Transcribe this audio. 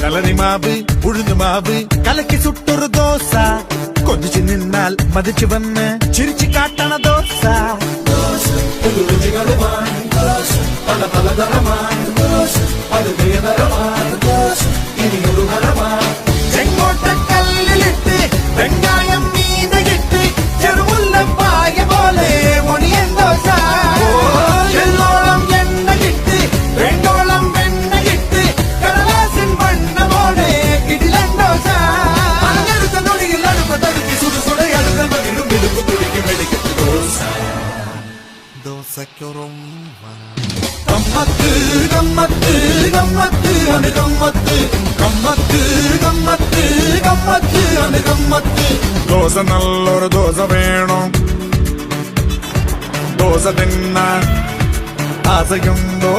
കളരി മാവ് ഉഴുന്നു മാവ് കലക്കി സുട്ടൊരു ദോശ കൊതിച്ചു നിന്നാൽ മതിച്ചു വന്ന് ചിരിച്ചു കാട്ടണ ദോശ പല പലതരമാണ് ചെങ്കോട്ടക്കല്ലിലിട്ട് വെങ്കായം മീനകിട്ട് ചെറുമുല്ലപ്പായ പോലെ ഒണിയൻ ദോശ എല്ലോളം എണ്ണ കിട്ട് വെണ്ടോളം വെണ്ണ കിട്ട് കടലാസിൻ വണ്ണമോടെ കിടിലൻ ദോശ അനടുത്ത നൊടിയിൽ അടുപ്പത്തടുക്കി സുടുസുടയടുകൾ പകിലും വെളുപ്പ് തുടിക്കും വെടിക്കെട്ട് ദോശ ദോശയ്ക്കൊറും ഗമ്മത്ത് ഗമ്മത്ത് ഗമ്മത്ത് ആണ് ഗമ്മത്ത് ഗമ്മത്ത് ഗമ്മത്ത് ഗമ്മത്ത് ആണ് ഗമ്മത്ത് ദോശ നല്ലൊരു ദോശ വേണം ദോശ തിന്നാൻ ആശയുണ്ടോ